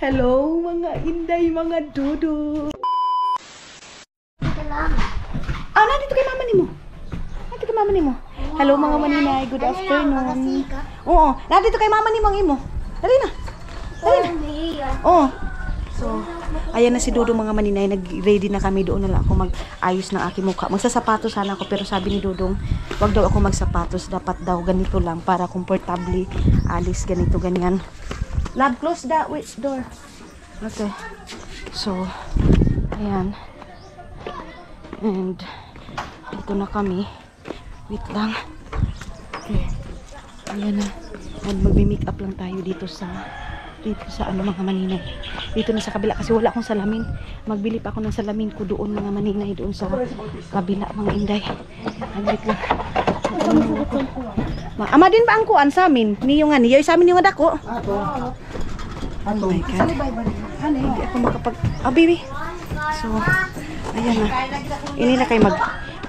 Hello mga inday, mga dudu. Nandito kay mama nimo. Nandito kay mama nimo. Hello mga maninay, good afternoon. Oo, nandito kay mama nimo ang imo. Dali na. Dali na. Oo. So, ayan na si Dudong mga maninay, nag-ready na kami. Doon na lang ako mag-ayos ng aking mukha. Magsasapatos sana ako, pero sabi ni Dudong, wag daw ako magsapatos, dapat daw ganito lang para komportable alis, ganito, ganyan. Love, close the door. Okay. So, ayan. And, dito na kami. Wait lang. Okay. Ayan na. Magme-make up lang tayo dito sa ano mga maninay. Dito na sa kabila kasi wala akong salamin. Magbili pa ako ng salamin ko doon mga maninay, doon sa kabila mga inday. Wait lang. Ama din ba ang kuan sa amin? Niyo nga niyo sa amin yung dako. Oh my God. Hindi ako makapag... baby. So, ayan na. Ini na kayo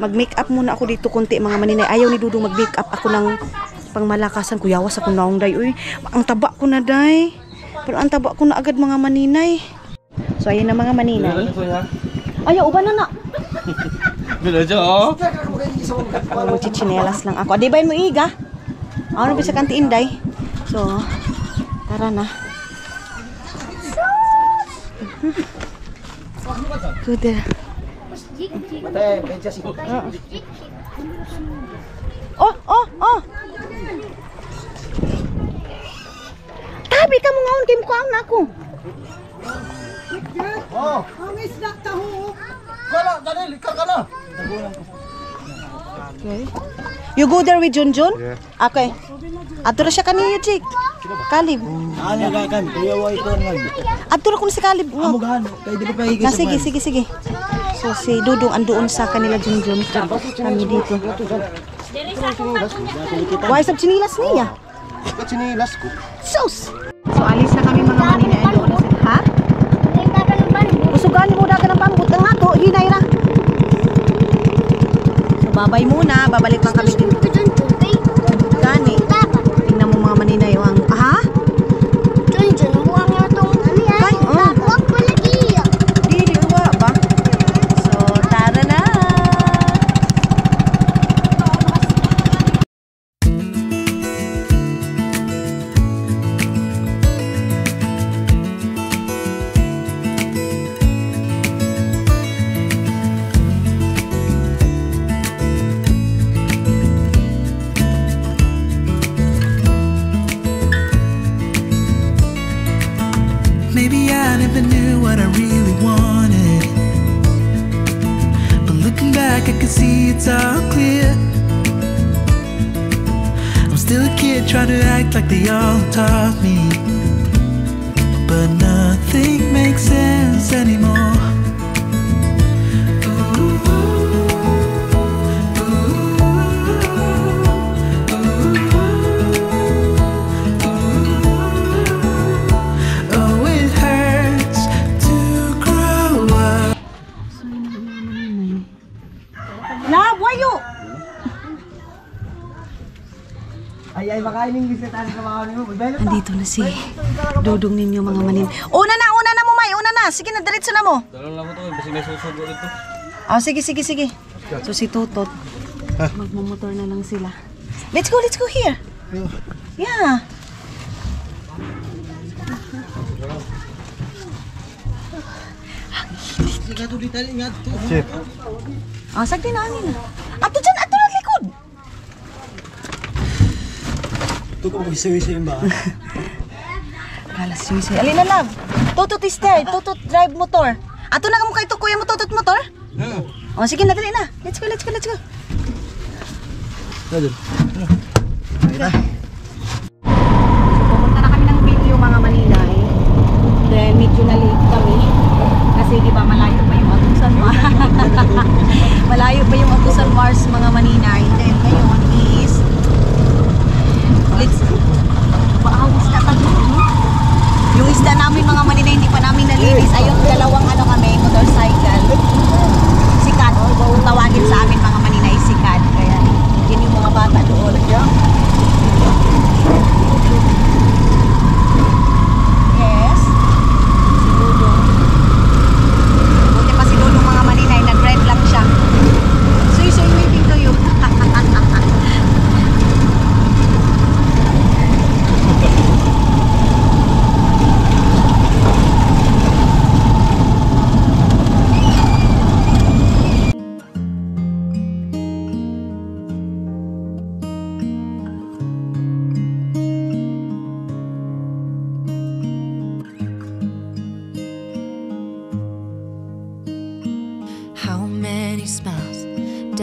mag-make up muna ako dito konti mga maninay. Ayaw ni Dudong mag-make up ako ng pangmalakasan. Kuyawas ako naong day. Uy, ang taba ko na day. Pero ang taba ko na agad mga maninay. So, ayan na mga maninay. Ayaw, uba na na. Chichinelas lang ako. Di ba mo iga? Ako na bisa kanti inday. So, tara na. Good. Oh. Tabi ka mo ngaon kay mukha na ako. Oh, ang isda taho. Kala, dali, ka na. Okay. You go there with Junjun? Yeah. Okay. Ato siya kaniyo, Jik. Kalib. Ano ka kan? Kuya way ko nag. Ato ko si Kalib. Amugahan. Kay di pa higit. Sige. So si Dudong andoon sa kanila Junjun. Kami dito. Why sab chinilas niya? Chinilas ko. Sus. So alis na kami mga maninay doon na sila. Ha? Usugan mo dagan ng pambut nga to, hinay ra. So babay muna, babalik lang kami dito. Gani. Tingnan mo mga maninay ang ha? Maybe I never knew what I really wanted, but looking back I can see it's all clear. I'm still a kid trying to act like they all taught me, but nothing makes sense anymore. Ay makainin bisitahan sa mga nimo. Andito na si Dudong ninyo mga manin. Una na mo may, una na. Sige na, diretso na mo. Dalo lang mo to, kasi may susugo dito. Oh, sige. So si Tutot, magmumotor na lang sila. Let's go here. Yeah. Sige to detail nga to. Chef. Sagdi na anin. Ato dyan, ato na likod. Ito ko mag-isawisa yung ba? Kalas yung alin na love. Tutot is there. Tutot drive motor. Ato na ka mo kayo to, kuya mo tutot motor? Oh, sige na, dali na. Let's go. Dali. Okay. Pumunta na kami ng video mga maninay. Then medyo na late kami. Kasi di ba malayo pa yung Agusan Mars. Malayo pa yung Agusan Mars mga maninay. Then ngayon is isda pa dito. Yung isda namin mga maninay hindi pa namin nalinis. Ayun, dalawang kami, motorcycle. Sikat. Kung tawagin sa amin mga maninay, sikat. Kaya yun yung mga bata doon. Yes.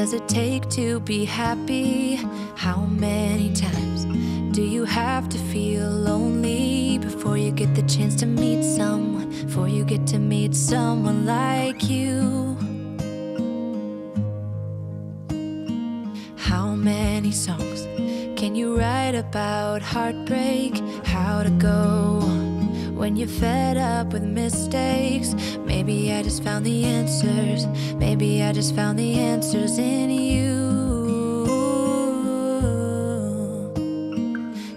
does it take to be happy? How many times do you have to feel lonely before you get the chance to meet someone? Before you get to meet someone like you? How many songs can you write about heartbreak? How to go when you're fed up with mistakes? Maybe I just found the answers. Maybe I just found the answers in you.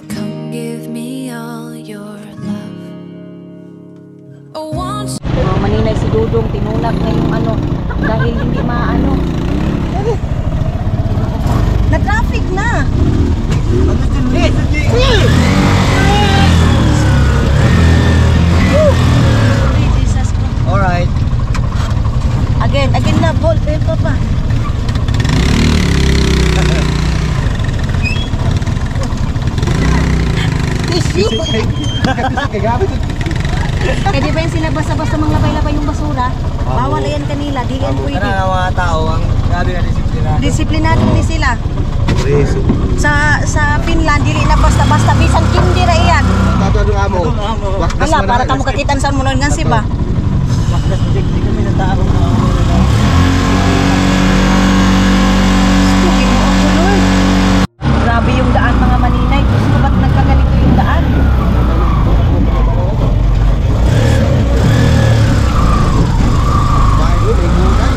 Come give me all your love. Oh, once. Maninay si Dudong, tinulak na yung ano, dahil hindi maano. Na-traffic na! Jesus ko. Alright. Again na, hold, pa. Tissue! Eh di ba yung sila basta-basta manglabay-labay yung basura? Bawal yan kanila, di yan pwede. Karena ang mga tao, ang grabe na disiplina. Disiplinado ni sila. Sa Finland, dili na basta-basta bisan kindi ra iyan. Tato ang amo. Ala, para kamo kakitan sa munon nga siba. Wakdas na di kami natao na. Stupid mo ako, Lord. Grabe yung daan mga maninay. Gusto ba't nagkaganito yung daan?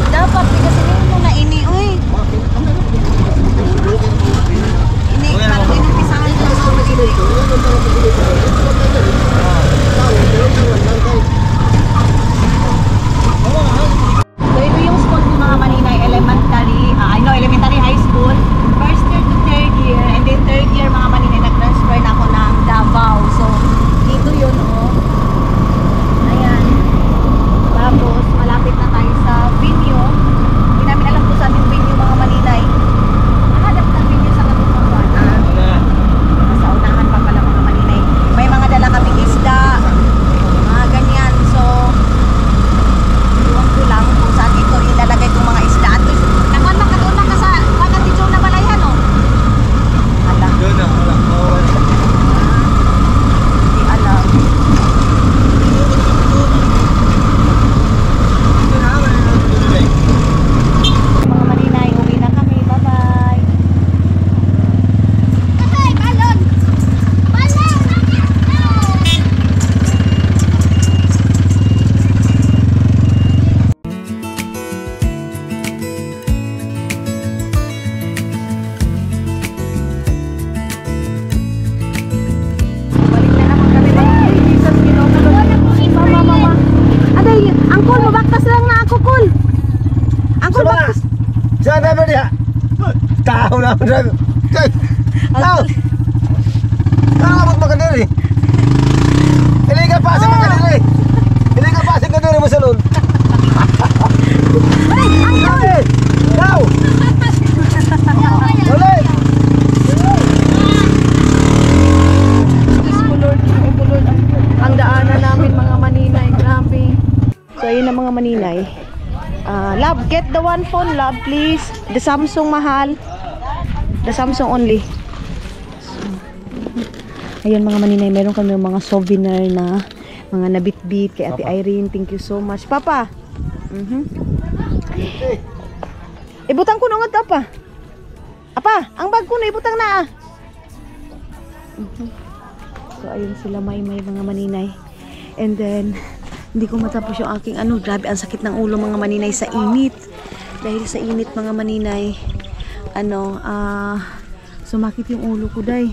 Dapat, kasi mo na ini, uy. Ini, parang inumpisahan ko sa masinay. So ito yung school ng mga maninay, elementary high school. First year to third year, and then third year mga maninay, nag-transfer na ako ng Davao. So, dito yun, oh. Ayan. Tapos, malapit na tayo sa venue. Hindi namin alam kung saan yung venue mga maninay. Nahanap ng venue sa Katutuan. Sa unahan pa pala mga maninay. May mga dala kaming isda. Mga ganyan. So, iwan ko lang kung saan ito ilalagay kong mga isda. At least, naman makatuna ka sa Magatidyo na balayan, oh. Ala. Yun na, wala. Hindi alam. Mga maninay, uwi na kami. Bye-bye. Balik na naman kami. Jesus, ginoo. Mama. Aday, angkol, mabaktas lang na ako, kol. Angkol, baktas. Saan na ba niya? Tao na ako na. Tao! Tao, ba't makadiri? Hindi ka pasang makadiri. Hindi ka pasang kadiri mo sa loon. Aday, angkol. Tao! Ulit! Ang daanan namin mga maninay, grabe. So ayun na mga maninay. Love, get the one phone, love, please. The Samsung mahal. The Samsung only. So, ayun mga maninay, meron kami mga souvenir na mga nabitbit kay Ate Irene. Thank you so much. Papa. Ibutang ko na nga apa. Apa, ang bag ko na ibutang na ah. So ayun sila may mga maninay. And then hindi ko matapos yung aking grabe ang sakit ng ulo mga maninay sa init. Dahil sa init mga maninay, sumakit yung ulo ko day.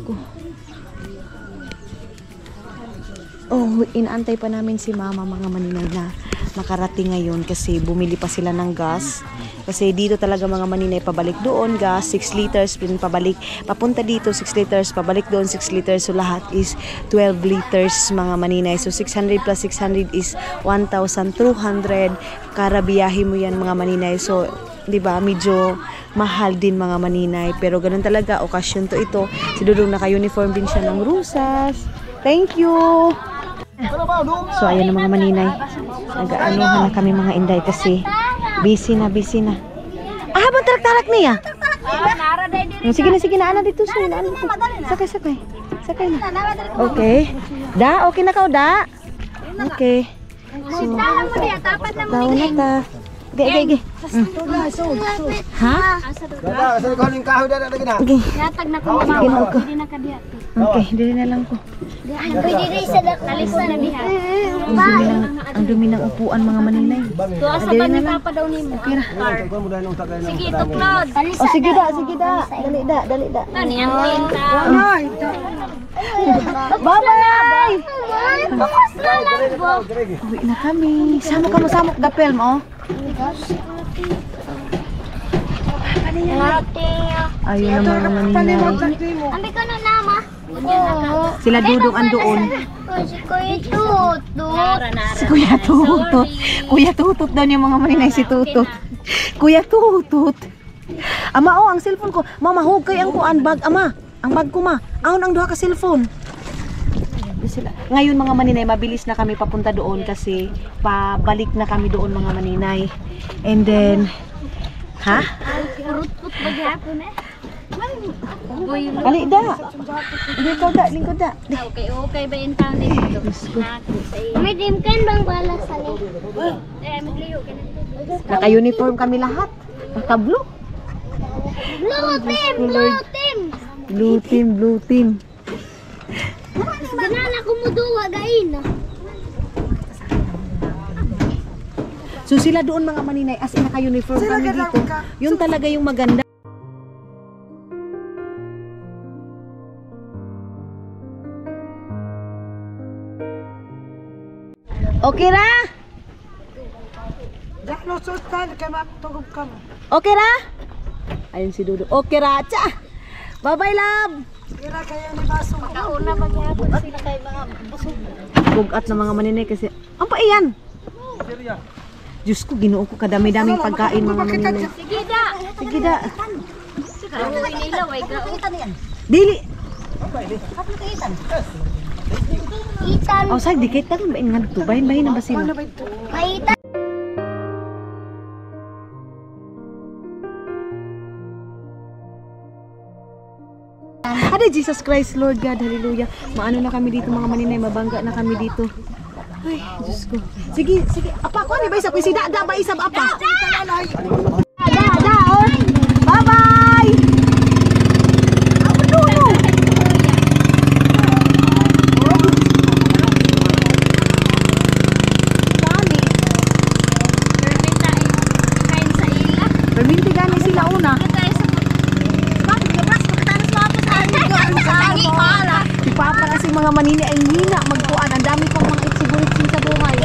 Ko. Oh, inaantay pa namin si mama mga maninay na makarating ngayon kasi bumili pa sila ng gas. Kasi dito talaga mga maninay, pabalik doon gas 6 liters, pabalik papunta dito 6 liters, pabalik doon 6 liters. So lahat is 12 liters mga maninay. So 600 plus 600 is 1,200. Karabiyahe mo yan mga maninay. So 'di ba, medyo mahal din mga maninay, pero ganun talaga, okasyon to ito. Si Dudong naka-uniform din siya ng rusas. Thank you. So ayan na mga maninay, nag-aanuhan na kami mga inday kasi Busy na, busy na. Ah, habang tarak-tarak niya. Sige na, ana dito siya. Sakay. Sakay na. Okay. Da, okay na ka, da? Okay. So, daw na ta. Ge. Ha? Dada, sa kaling kahoy dada lagi na. Okay. Yatag na ko mama. Hindi na kadiya. Okay, dili na lang ko. Pwede rin sa nalisa na diha. Ang dumi ng upuan mga maninay. Tuwa sa ba ni Papa daw nimo? Sige, tuklod. Oh, sige da. Dali da. Ano yan tinta? Bye-bye! Bukas na lang po. Uwi na kami. Samok gapel mo. Ayun ang mga maninay. Ambi ka na nama. Sila Dudong andoon. Si Kuya Tutut. Si Kuya Tutut. Kuya Tutut daw niya mga maninay si Tutut. Kuya Tutut. Ama, ang cellphone ko. Mamahog kay ang kuan bag, ama. Ang bag ko, ma. Ahon ang duha ka cellphone. Ngayon mga maninay, mabilis na kami papunta doon kasi pabalik na kami doon mga maninay. And then, ha? Purut-put ba gihapon eh? Ali da. Lingkod da. Okay ba yung town dito? May dimkan bang bala sa li? Magliyo ka na. Naka-uniform kami lahat. Naka-blue. Blue team. Ganala ko mo duwa gain. So sila doon mga maninay as in naka-uniform kami dito. Yun talaga yung maganda. Okay ra? Okay ra? Ayun si Dudu. Okay ra, cha. Bye-bye, love. Kauna ba gihapon sila kay mga busog. Bugat na mga maninay kasi ang paiyan. Diyos ko, ginoo ko kadami-daming pagkain mga maninay. Sige da. Ilaw ay Dili. Itan. Oh, say dikit ta ba nga dito. Bahin na ba sila? Maitan. Ada Jesus Christ, Lord God, hallelujah. Maano na kami dito mga maninay, mabangga na kami dito. Ay, Diyos ko. Sige. Apa ko, ba isa ko? Si Dada ba isa ba apa? Da, oh. Bye-bye! Ako dulo! Perminti gani sila una. Si Papa kasi mga manini ay hina magkuan. Ang dami pang mga itsiguritsing sa buhay.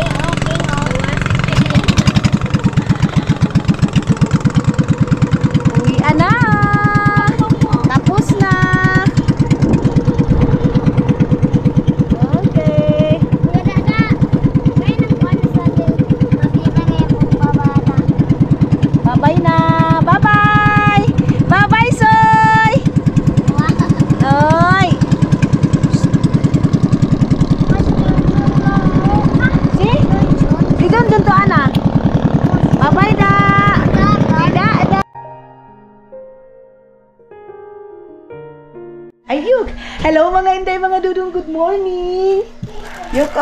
Uwian na! Tapos na! Okay. Bye-bye na! Bye-bye! Bye-bye, Soy! Oy! See? Dito to ana. Bye-bye da. Da. Ayuk. Hello mga inday, mga dudong, good morning. Yuk,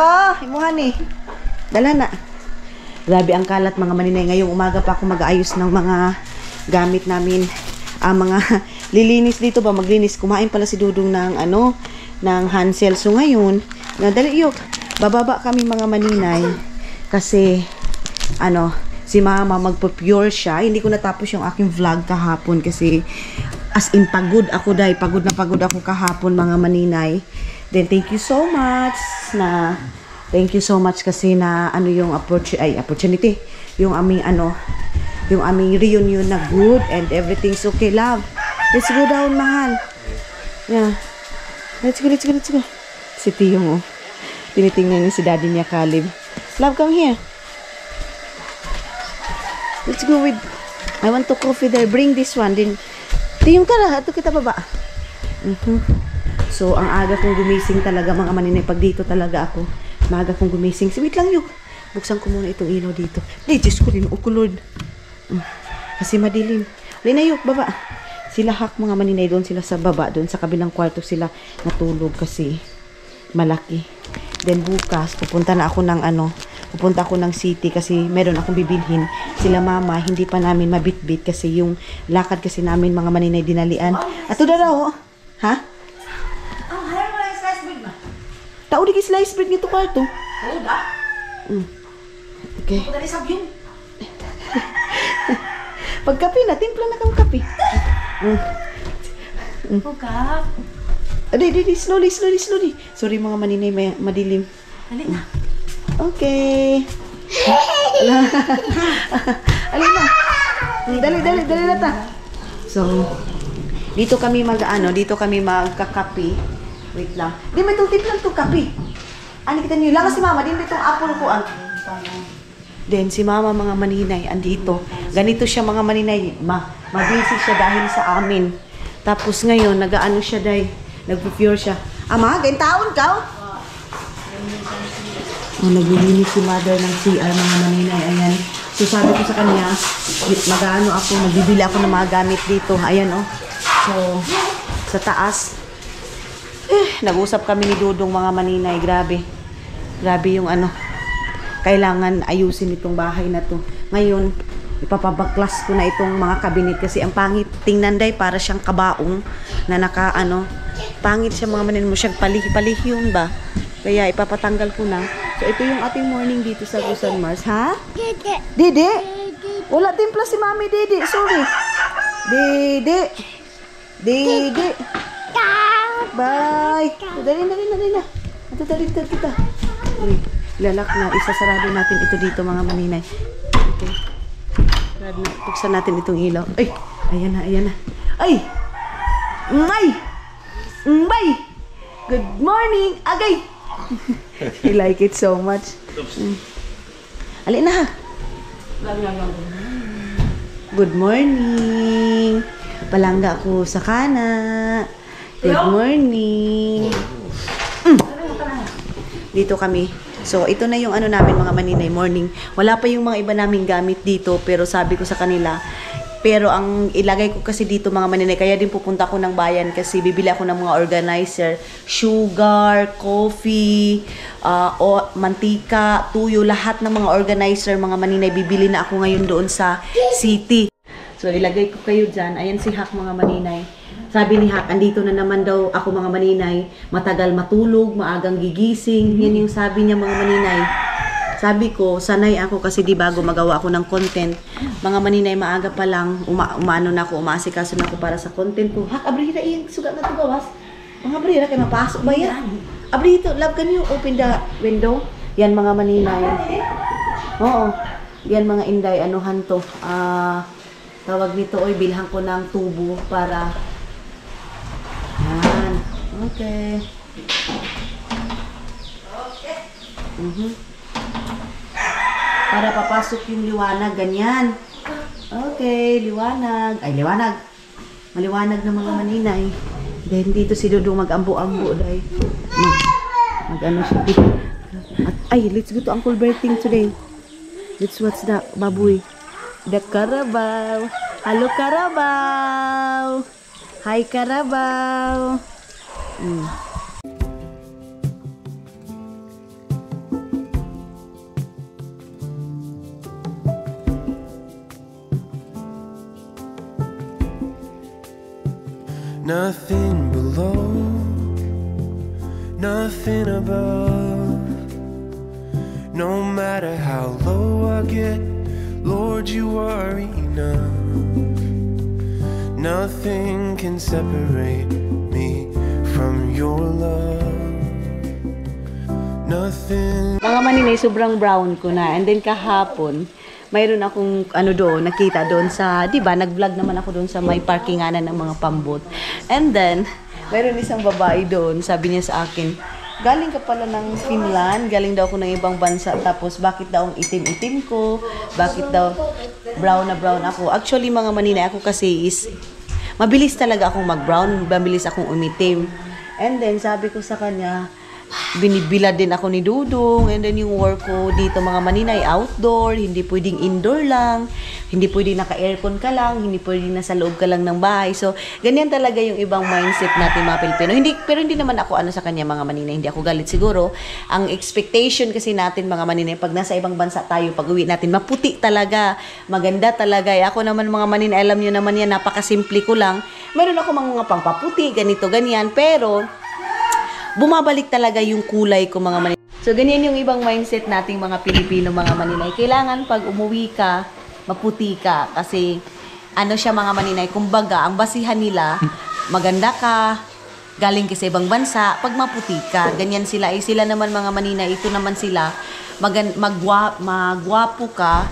imuhan eh. Dala na. Grabe ang kalat mga maninay. Ngayong umaga pa ako mag-aayos ng mga gamit namin. Mga lilinis dito ba, maglinis. Kumain pala si Dudong ng ng Hansel. So ngayon, dali yuk, bababa kami mga maninay kasi si mama magpo-pure siya. Hindi ko natapos yung aking vlog kahapon kasi as in pagod ako dahil pagod ako kahapon mga maninay. Then thank you so much kasi na yung opportunity, yung aming yung aming reunion na good and everything's okay, love. Let's go down, mahal. Yeah. Let's go. Si Tiyong, tinitingnan niya si daddy niya, Caleb. Love, come here. Let's go with, I want to coffee there. Bring this one. Then, Tiyong ka na. Ito kita baba. So, ang aga kong gumising talaga, mga maninay. Pag dito talaga ako, maaga kong gumising. Wait lang yun. Buksan ko muna itong ilaw dito. Di, Diyos ko rin. Lord. Kasi madilim. Linayok, baba. Sila hak mga maninay doon sila sa baba. Doon sa kabilang kwarto sila natulog kasi malaki. Then bukas, pupunta ako ng city kasi meron akong bibilhin. Sila mama, hindi pa namin mabitbit kasi yung lakad kasi namin mga maninay dinalian. Ato na daw, ha? Hayang mo lang slice bread ba? Tao di kay slice bread nito kwarto. Oo da. Okay. Dali sab yung. Pagkape na, timpla na kang kape. Pugkap. Adi, slowly. Sorry mga maninay, may madilim. Dali na. Okay. Alin na. Dali na ta. So, dito kami magkakape. Wait lang. Di may tip lang to kape. Ano kita niyo? Lang si mama, din itong apple ko ang. Then si mama mga maninay andito. Ganito siya mga maninay. Mabisi siya dahil sa amin. Tapos ngayon, nag-ano siya dahil. Nag-pure siya. Ama, ganyan taon ka? Naglilinis si mother ng CR mga maninay. Ayan. So sabi ko sa kanya, magbibili ako ng mga gamit dito. Ayan oh. So, sa taas. Nag-usap kami ni Dudong mga maninay. Grabe yung kailangan ayusin itong bahay na to. Ngayon, ipapabaklas ko na itong mga kabinet kasi ang pangit. Tingnan day, para siyang kabaong na pangit siya mga maninay mo. Siyang palihi yun ba? Kaya ipapatanggal ko na. So, ito yung ating morning dito sa Gusan Mars. Ha? Dede? Wala timpla si Mami, Dede. Sorry. Dede. Bye. Dali na. Dali kita. Uy, lalak na. Isasarado natin ito dito mga maninay. Okay. Buksan natin itong ilaw. Ay! Ayan na. Ay! Mbay! Good morning! Agay! I like it so much. Alin na ha? Good morning! Palangga ako sa kana. Good morning! Dito kami. So, ito na yung namin mga maninay morning. Wala pa yung mga iba naming gamit dito, pero sabi ko sa kanila, pero ang ilagay ko kasi dito mga maninay, kaya din pupunta ako ng bayan kasi bibili ako ng mga organizer, sugar, coffee, mantika, tuyo, lahat ng mga organizer mga maninay, bibili na ako ngayon doon sa city. So, ilagay ko kayo dyan. Ayan si Hak mga maninay. Sabi ni Hak, andito na naman daw ako mga maninay, matagal matulog, maagang gigising. Yan yung sabi niya mga maninay. Sabi ko, sanay ako kasi di bago magawa ako ng content. Mga maninay, maaga pa lang, umaasikaso na ako para sa content ko. Hak, abrihira yung sugat na ito gawas. Mga abrihira, kayo mapasok ba yan? Abrihito, love, can you open the window? Yan mga maninay. Oo. Yan mga inday, anuhan to. Tawag nito, bilhan ko ng tubo para... Yan. Okay. Para papasok yung liwanag, ganyan. Okay, liwanag. Ay, liwanag. Maliwanag na mga maninay. Then, dito si Dudong mag-ambo-ambo, day. Mag-ano siya. Ay, let's go to Uncle Berting today. Let's watch the baboy. The Carabao. Hello, Carabao. Hi, Carabao. Nothing below, nothing above. No matter how low I get, Lord, you are enough. Nothing can separate me from your love. Nothing. Mga maninay, sobrang brown ko na. And then kahapon, mayroon akong doon, nakita doon sa, di ba, nag-vlog naman ako doon sa may parkinganan ng mga pambot. And then, mayroon isang babae doon, sabi niya sa akin, galing ka pala ng Finland, galing daw ako ng ibang bansa, tapos bakit daw ang itim-itim ko, bakit daw brown na brown ako. Actually, mga maninay, ako kasi is, mabilis talaga akong mag-brown, mabilis akong umitim. And then, sabi ko sa kanya, binibilad din ako ni Dudong, and then yung work ko dito mga maninay outdoor, hindi pwedeng indoor lang, hindi pwede naka-aircon ka lang, hindi pwede nasa loob ka lang ng bahay. So, ganyan talaga yung ibang mindset natin mga Pilipino. Pero hindi naman ako sa kanya mga maninay, hindi ako galit siguro. Ang expectation kasi natin mga maninay, pag nasa ibang bansa tayo, pag uwi natin, maputi talaga, maganda talaga. Ako naman mga maninay, alam nyo naman yan, napakasimple ko lang. Meron ako mga pangpaputi, ganito, ganyan, pero bumabalik talaga yung kulay ko mga maninay. So, ganyan yung ibang mindset nating mga Pilipino, mga maninay. Kailangan pag umuwi ka, maputi ka. Kasi, siya mga maninay, kumbaga, ang basihan nila, maganda ka, galing ka sa ibang bansa, pag maputi ka. Ganyan sila. Sila naman mga maninay, ito naman sila, magwapo ka,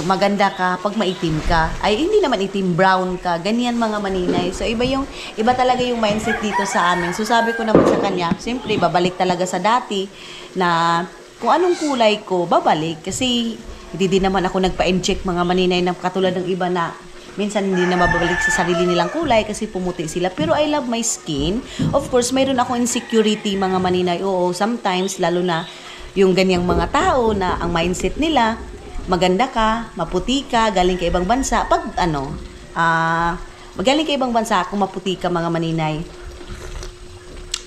maganda ka pag maitim ka. Ay hindi naman itim, brown ka. Ganyan mga maninay. So iba talaga yung mindset dito sa amin. So sabi ko naman sa kanya, siyempre babalik talaga sa dati na kung anong kulay ko, babalik kasi hindi din naman ako nagpa-inject mga maninay na katulad ng iba na minsan hindi na mababalik sa sarili nilang kulay kasi pumuti sila. Pero I love my skin. Of course, mayroon ako insecurity mga maninay. Oo, sometimes lalo na yung ganyang mga tao na ang mindset nila maganda ka, maputi ka, galing ka ibang bansa, galing ka ibang bansa kung maputi ka mga maninay.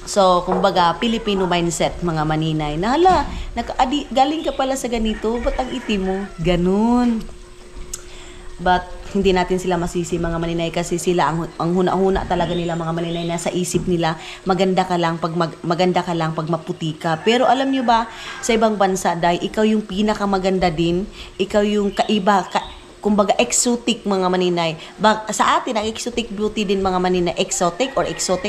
So, kumbaga, Filipino mindset mga maninay. Na galing ka pala sa ganito, ba't ang itim mo? Ganun. But, hindi natin sila masisi mga maninay kasi sila ang huna-huna talaga nila mga maninay na sa isip nila maganda ka lang pag maputi ka. Pero alam niyo ba sa ibang bansa dahil ikaw yung pinakamaganda din, ikaw yung kumbaga exotic mga maninay. Sa atin ang exotic beauty din mga maninay, exotic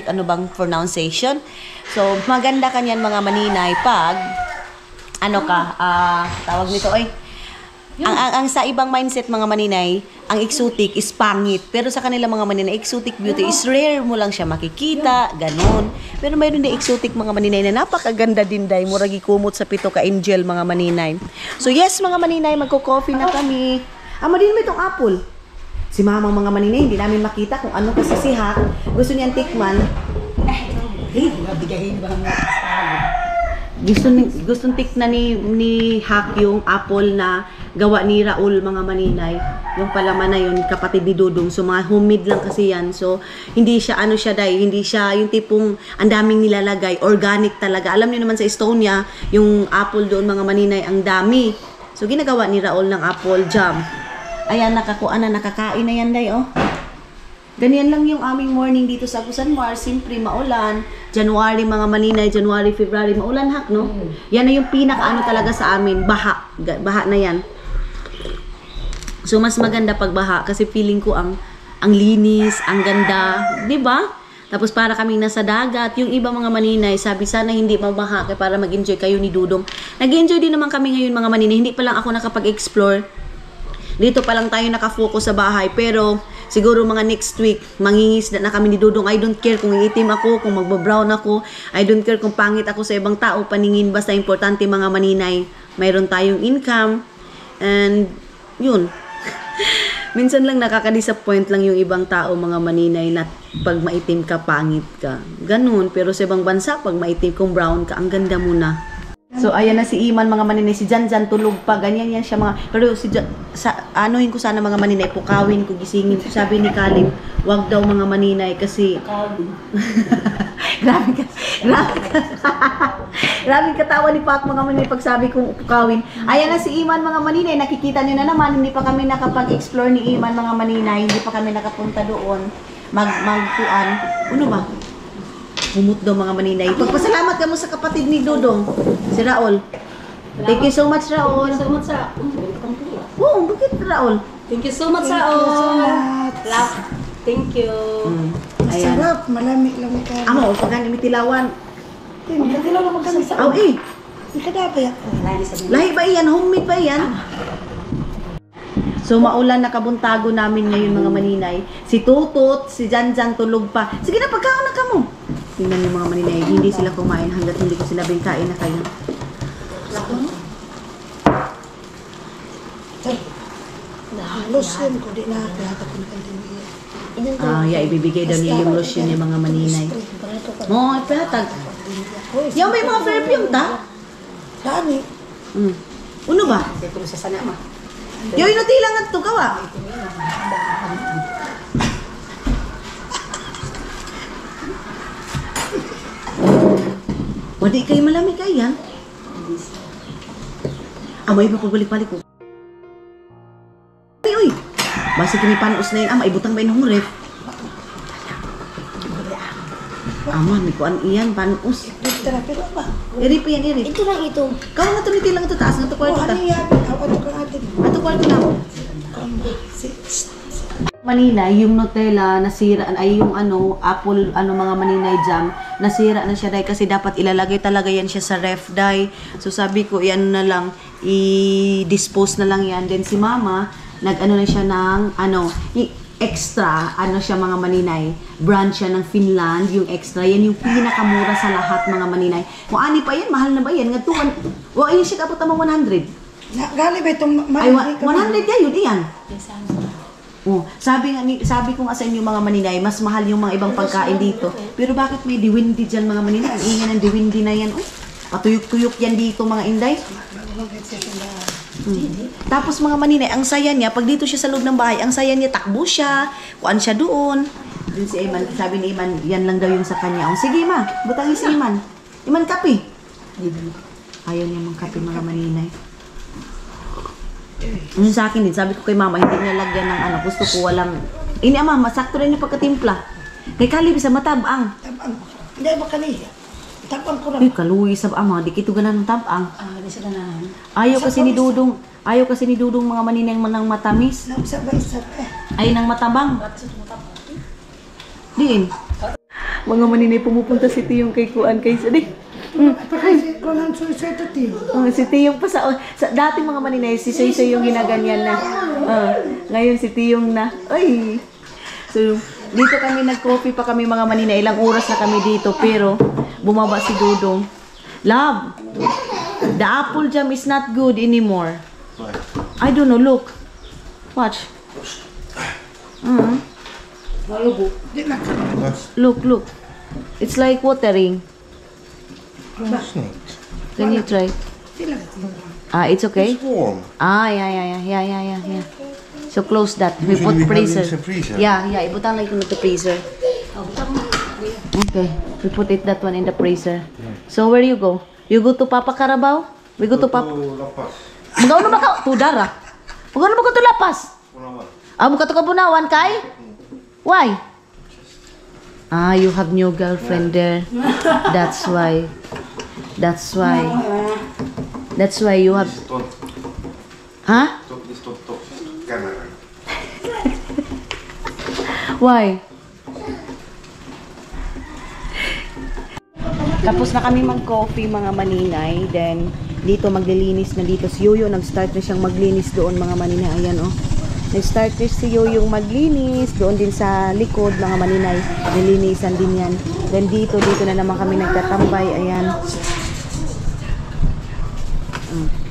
ano bang pronunciation? So maganda kanyan mga maninay pag tawag nito ang sa ibang mindset mga maninay, ang exotic is pangit. Pero sa kanila mga maninay, exotic beauty is rare mo lang siya makikita, ganun. Pero mayroon din exotic mga maninay na napakaganda din dahil muragi kumot sa pito ka angel mga maninay. So yes mga maninay, magko-coffee na kami. Din mo itong apple. Si mama mga maninay, hindi namin makita kung ano kasi si Hak. Gusto niyang tikman. Gustong tikman ni Hak yung apple na gawa ni Raul mga maninay. Yung palaman na yun, kapatid ni Dudong. So mga homemade lang kasi yan. So hindi siya hindi siya yung tipong ang daming nilalagay, organic talaga. Alam niyo naman sa Estonia, yung apple doon mga maninay ang dami. So ginagawa ni Raul ng apple jam. Ayan, nakakain na yan day, oh. Ganyan lang yung aming morning dito sa Agusan Mars. Siyempre, maulan. January, mga maninay, January, February, maulan Hak, no? Yan na yung pinaka talaga sa amin. Baha na yan. So, mas maganda pag baha kasi feeling ko ang linis, ang ganda. Diba? Tapos para kaming nasa dagat. Yung iba mga maninay, sabi sana hindi mabaha kaya para mag-enjoy kayo ni Dudong. Nag-enjoy din naman kami ngayon mga maninay. Hindi pa lang ako nakapag-explore. Dito pa lang tayo nakafocus sa bahay. Pero siguro mga next week, mangingisda na kami ni Dudong. I don't care kung iitim ako, kung magba-brown ako. I don't care kung pangit ako sa ibang tao. Paningin basta importante mga maninay. Mayroon tayong income. And yun. Minsan lang nakaka-disappoint lang yung ibang tao mga maninay na pag maitim ka, pangit ka. Ganun. Pero sa ibang bansa, pag maitim kung brown ka, ang ganda mo na. So, ayan na si Iman mga maninay. Si Janjan tulog pa. Ganyan yan siya mga... Pero anuhin ko sana mga maninay. Pukawin ko, gisingin ko. Sabi ni Kalim, wag daw mga maninay kasi... Grabe katawa ni Pak mga maninay pag sabi kong pukawin. Ayan na si Iman mga maninay. Nakikita nyo na naman. Hindi pa kami nakapag-explore ni Iman mga maninay. Hindi pa kami nakapunta doon. Magpuan. Ano ba? Humot daw mga maninay. Pagpasalamat ka mo sa kapatid ni Dudong, si Raul. Thank you so much, Raul. Thank you so much, Raul. Oo, bakit Raul? Thank you so much, Raul. Thank you. Ayan. Sarap, malami-lami ka. Amo, pagkan imitilawan. Magkatilaw naman kami sa Aw, eh. Ikadapay ako. Lahi ba iyan? Homemade ba iyan? So, maulan na kabuntago namin ngayon mga maninay. Si Tutot, si Janjan tulog pa. Sige na, pagkaon na ka mo. Tingnan yung mga maninay. Hindi sila kumain hanggat hindi ko sinabing kain na kayo. Lotion ko, di na nakakapon ka din. Ibibigay daw niya yung lotion niya mga maninay. Mo, ipahatag. Yung may mga perfume ta? Dani. Uno ba? Kung sa sana ma. Yoy, nutilang at to gawa. Wadi kayo malamig kayo yan. Amay ba pagbalik-balik ko? Uy! Basta kami panos na yun, ama, ibutang ba yun ref? Ama, may kuan iyan, panos. Pero ba? Iri pa yan, iri. Ito lang ito. Kau nga tumiti lang ito taas, nga to kwarto ta. Ano yan? Ako ka atin. Ato kwarto na. Manila, yung Nutella nasira, ay yung ano, apple, mga maninay jam, nasira na siya dahil kasi dapat ilalagay talaga yan siya sa ref dahil. So sabi ko, yan na lang, i-dispose na lang yan. Then si mama, nag-ano na siya ng, extra, siya mga maninay, brand siya ng Finland, yung extra, yan yung pinakamura sa lahat mga maninay. Kung ani pa yan, mahal na ba yan? Nga tuwan, ayun siya kapot naman 100. Gali ba itong Ay, 100 kayo, diyan. Oh, sabi ko nga sa inyo mga maninay, mas mahal yung mga ibang pagkain dito. Pero bakit may diwindi dyan mga maninay? Ang ingay ng diwindi na yan. Oh, patuyok-tuyok yan dito mga inday. Tapos mga maninay, ang saya niya, pag dito siya sa loob ng bahay, ang saya niya, takbo siya, kuan siya doon. Dun si Iman, sabi ni Iman, yan lang daw yung sa kanya. Oh, sige ma, butangin si Iman. Iman, kape. Ayaw niya mang kape mga maninay. Ano sa akin din, sabi ko kay mama, hindi niya lagyan ng gusto ko walang, ini ama, masakto rin yung pagkatimpla. Kay Kali, bisa matabang. Tabang. Hindi ba kaniya? Tabang ko Uy, lang. kaluwi sa ama, di kito ganan ng tabang. Hindi sila na. Ayaw kasi ni Dudong mga maninang manang matamis. Isa ba isa eh. Ay, nang matabang. Diin. Mga maninay pumupunta si Tiyong kay Kuan kay Sadi. Kasi kung ang suicide ito tiyo. Oh, si Tiyong pa sa dating mga maninay, si Soy yung ginaganyan na. Ngayon si Tiyong na. Ay. So, dito kami nag-coffee pa kami mga maninay. Ilang oras na kami dito, pero bumaba si Dudong. Love, the apple jam is not good anymore. I don't know, look. Watch. Look. It's like watering. Can you try? It's okay? It's warm. Yeah. So close that. We put Usually we have freezer. in the freezer. Yeah. Ibutang lang ito na freezer. Okay. We put that one in the freezer. So where you go? You go to Papa Carabao? We go to Papa. Lapas. Magaw na ba ka? Tudara. Magaw na ba ka to Lapas? Muka to Kabunawan kay? Why? You have new girlfriend there. That's why you have. Huh? Why? Tapos na kami mag-coffee mga maninay. Then, dito maglilinis na dito. Si Yoyo, nag-start na siyang maglinis doon mga maninay. Ayan oh. Nag-start na si Yoyo maglinis. Doon din sa likod mga maninay. Nilinisan din yan. Then dito na naman kami nagtatambay. Ayan.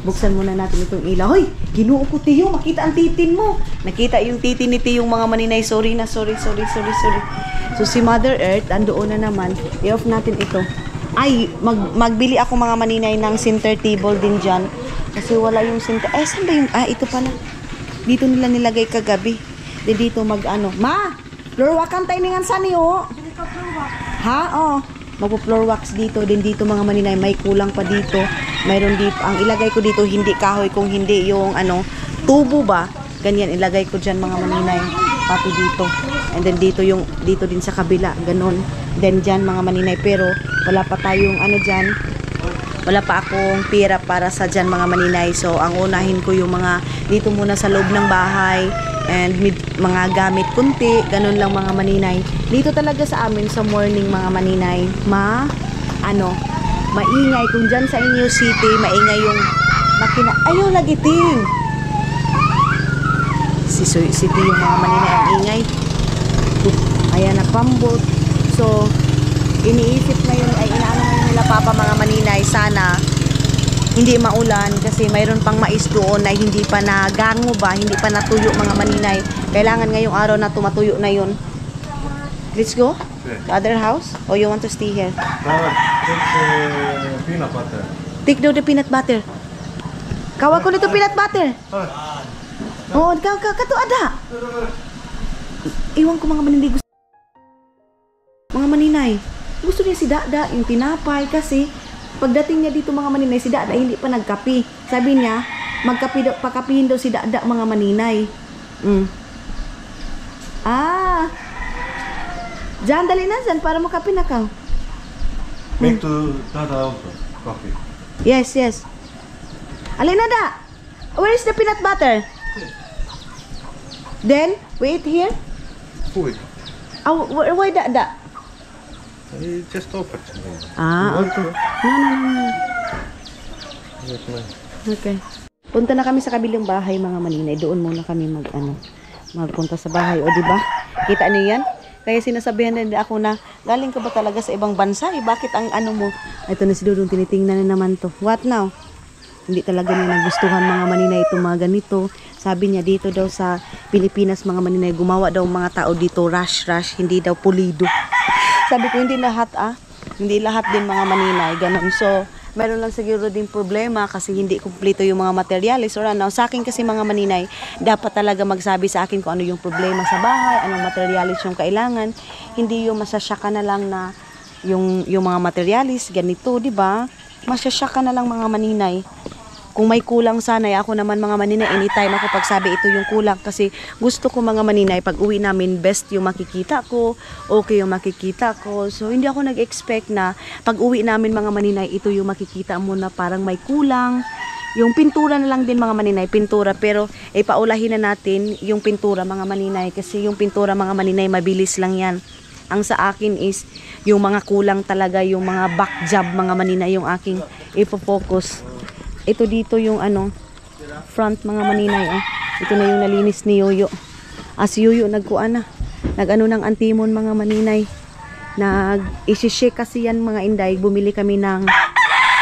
Buksan muna natin itong ilaw. Hoy! Ginuo ko Tiyo. Makita ang titin mo. Nakita yung titin ni Tiyo mga maninay. Sorry. So si Mother Earth, andoon na naman. I-off natin ito. Ay, magbili ako mga maninay ng center table din dyan. Kasi wala yung center. Saan ba yung... ito pala. Dito nila nilagay kagabi. Dito Ma! Floor wax ang tiningan sa niyo. Ha? Oh. Magpo-floor wax dito. Din dito mga maninay. May kulang pa dito. Mayroon dito. Ang ilagay ko dito, hindi kahoy. Kung hindi yung tubo ba? Ganyan. Ilagay ko dyan mga maninay. Pati dito. And then dito din sa kabila. Ganon. Then dyan mga maninay. Pero wala pa tayong dyan. Wala pa akong pera para sa dyan mga maninay. So ang unahin ko yung mga dito muna sa loob ng bahay. And mga gamit kunti. Ganon lang mga maninay. Dito talaga sa amin sa morning mga maninay. Maingay. Kung dyan sa inyo city, maingay yung makina. Ayaw lagiting. Si yung mga maninay ang ingay. Ayan na pambot. So, iniisip na yun, inaano ngayon nila Papa mga maninay, sana hindi maulan kasi mayroon pang mais doon na hindi pa nagango ba, hindi pa natuyo mga maninay. Kailangan ngayong araw na tumatuyo na yun. Let's go? The other house? Or you want to stay here? Take peanut butter. Take daw the peanut butter. Kawa ko nito peanut butter. Oo, kato ada. Iwan ko mga maninay gusto. Mga maninay, gusto niya si Dada, yung tinapay kasi pagdating niya dito mga maninay, si Dada hindi pa nagkapi. Sabi niya, pakapihin daw si Dada mga maninay. Diyan, dali na dyan para makapi na ka. Make to Dada also coffee. Yes. Alin na da? Where is the peanut butter? Then, wait here. Food. Oh, why Dada? Just open. Okay. No. Okay. Punta na kami sa kabilang bahay mga maninay. Doon muna kami magpunta sa bahay. O diba? Kita niyo yan? Kaya sinasabihan na ako na galing ka ba talaga sa ibang bansa? Bakit ang mo? Ito na si Dudong tinitingnan na naman to. What now? Hindi talaga niya nagustuhan mga maninay itong mga ganito. Sabi niya dito daw sa Pilipinas mga maninay gumawa daw mga tao dito rush, hindi daw pulido. Sabi ko hindi lahat hindi lahat din mga maninay ganun. So meron lang siguro din problema kasi hindi kumpleto yung mga materialis or ano. Sa akin kasi mga maninay, dapat talaga magsabi sa akin kung ano yung problema sa bahay, anong materialis yung kailangan. Hindi yung masasyaka na lang na yung mga materialis, ganito, di ba? Masasyaka na lang mga maninay. Kung may kulang sana, ako naman mga maninay, anytime ako pagsabi ito yung kulang kasi gusto ko mga maninay, pag uwi namin, best yung makikita ko, okay yung makikita ko. So, hindi ako nag-expect na pag uwi namin mga maninay, ito yung makikita mo na parang may kulang. Yung pintura na lang din mga maninay, pintura, pero paulahin na natin yung pintura mga maninay kasi yung pintura mga maninay, mabilis lang yan. Ang sa akin is, yung mga kulang talaga, yung mga back job mga maninay, yung aking ipo-focus. Ito dito yung front mga maninay. Ito na yung nalinis ni Yoyo. Si Yoyo nagkuan na. Nag-ano ng antimon mga maninay. Nag-isi-shake kasi yan mga inday. Bumili kami ng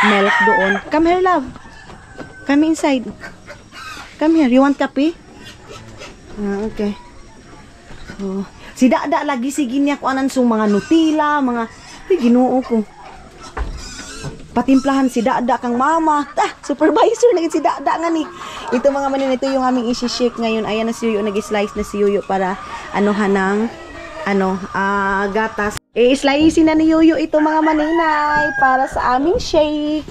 milk doon. Come here love. Come inside. Come here. You want coffee? Okay. So, si Dada lagi sige niya kung anan sung mga Nutella, mga Ginoo ko. Patimplahan si Dada kang mama. Supervisor na si Dada nga ni. Ito mga maninay, ito yung aming isi-shake ngayon. Ayan na si Yoyo, nag-slice na si Yoyo para ng gatas. I-slice na ni Yoyo ito mga maninay para sa aming shake.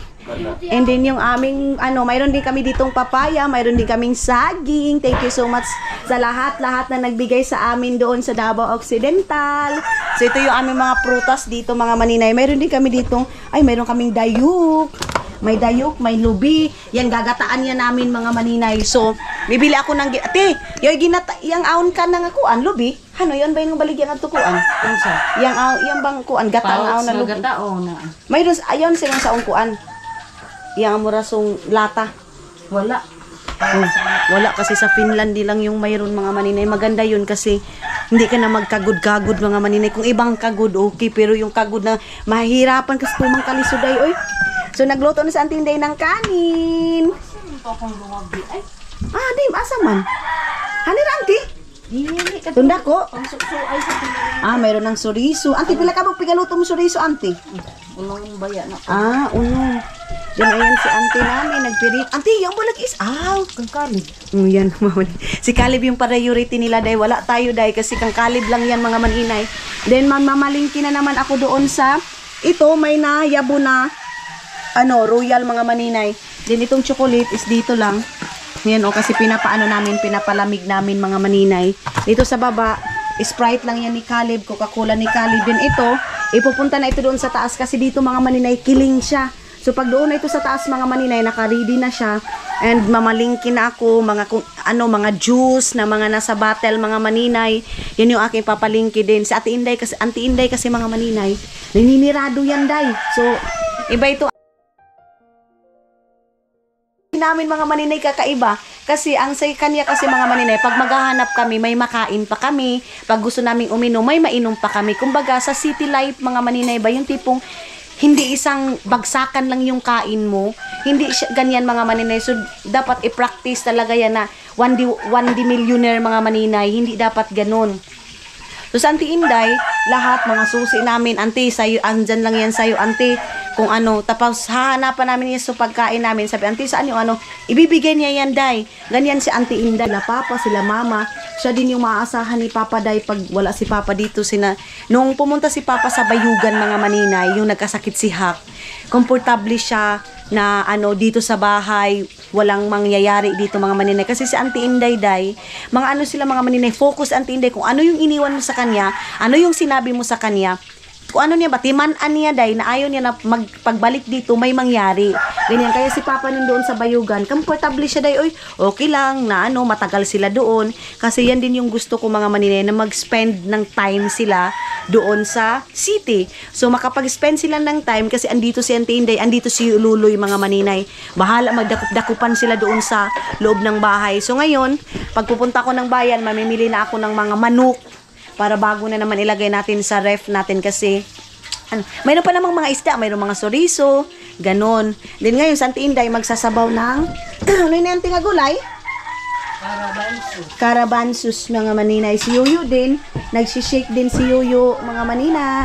And then yung aming mayroon din kami ditong papaya, mayroon din kaming saging. Thank you so much sa lahat na nagbigay sa amin doon sa Davao Occidental. So ito yung aming mga prutas dito mga maninay. Mayroon din kami ditong mayroon kaming dayuk. May dayuk, may lubi. Yan gagataan yan namin mga maninay. So bibili ako ng yoy yang aon ka nang kuan lubi. Ano yon ba yung baligyan at tukuan? Yang bang kuan gataan aon na lubi. Mayroon ayon silang sa kuan. Yang amurasong lata. Wala. Wala kasi sa Finland lang yung mayroon mga maninay. Maganda yun kasi hindi ka na magkagod-kagod mga maninay. Kung ibang kagod, okay. Pero yung kagod na mahirapan kasi tumang kalisuday, oy. So nagluto na sa Auntie Inday ng kanin. Dim, asa man? Hanira, Auntie? Tunda ko? Mayroon ng suriso. Auntie, pila ka pigaluto mo suriso, Auntie? Unong baya na. Unong. Yan, ayan si Auntie namin, nagpirit. Auntie, yung bulag is kang Kalib. Yan, si Kalib yung priority nila, day. Wala tayo, day, kasi kang Kalib lang yan, mga maninay. Then, mamalingki na naman ako doon sa, ito, may nayabo na, royal, mga maninay. Then, itong chocolate is dito lang. Yan, kasi pinapalamig namin, mga maninay. Dito sa baba, Sprite lang yan ni Kalib, Coca-Cola ni Kalib. Then, ito, ipupunta na ito doon sa taas, kasi dito, mga maninay, kiling siya. So pag doon na ito sa taas mga maninay, naka-ready na siya and mamalingki na ako mga mga juice na mga nasa bottle mga maninay. Yan yung aking papalingki din. Si Auntie Inday kasi mga maninay, naninirado yan day. So iba ito namin mga maninay kakaiba kasi ang sa kanya kasi mga maninay pag maghahanap kami may makain pa kami, pag gusto naming uminom may mainom pa kami. Kumbaga sa city life mga maninay ba yung tipong hindi isang bagsakan lang yung kain mo. Hindi ganyan mga maninay. So, dapat i-practice talaga yan na 1D millionaire mga maninay. Hindi dapat ganun. So, sa Auntie Inday, lahat mga susi namin, Auntie, sayo, andyan lang yan sa'yo, Auntie. kung ano. Tapos hahanapan namin yung pagkain namin. Sabi, auntie, saan yung ano? Ibibigay niya yan, Day. Ganyan si Auntie Inday. Sila Papa, sila Mama. Siya din yung maaasahan ni Papa, Day, pag wala si Papa dito. Nung pumunta si Papa sa Bayugan, mga maninay, yung nagkasakit si Hak, komportable siya na dito sa bahay, walang mangyayari dito mga maninay. Kasi si Auntie Inday, Day, mga sila mga maninay, focus Auntie Inday, kung ano yung iniwan mo sa kanya, ano yung sinabi mo sa kanya, kung ano niya ba, timan-an niya, Day, na ayaw niya na pagbalik dito, may mangyari. Ganyan, kaya si Papa doon sa Bayugan, komportable siya, Day, oy, okay lang, na matagal sila doon. Kasi yan din yung gusto ko mga maninay, na mag-spend ng time sila doon sa city. So, makapag-spend sila ng time, kasi andito si Auntie Inday, andito si Luloy, mga maninay. Bahala, magdakup-dakupan sila doon sa loob ng bahay. So, ngayon, pagpupunta ko ng bayan, mamimili na ako ng mga manok, para bago na naman ilagay natin sa ref natin kasi mayroon pa namang mga isda, mayroon mga soriso, ganon. Then ngayon, sa Auntie Inday, magsasabaw ng ano yung nanting gulay? Karabansus, mga maninay. Si Yuyo din, nagsishake din si Yuyo, mga maninay.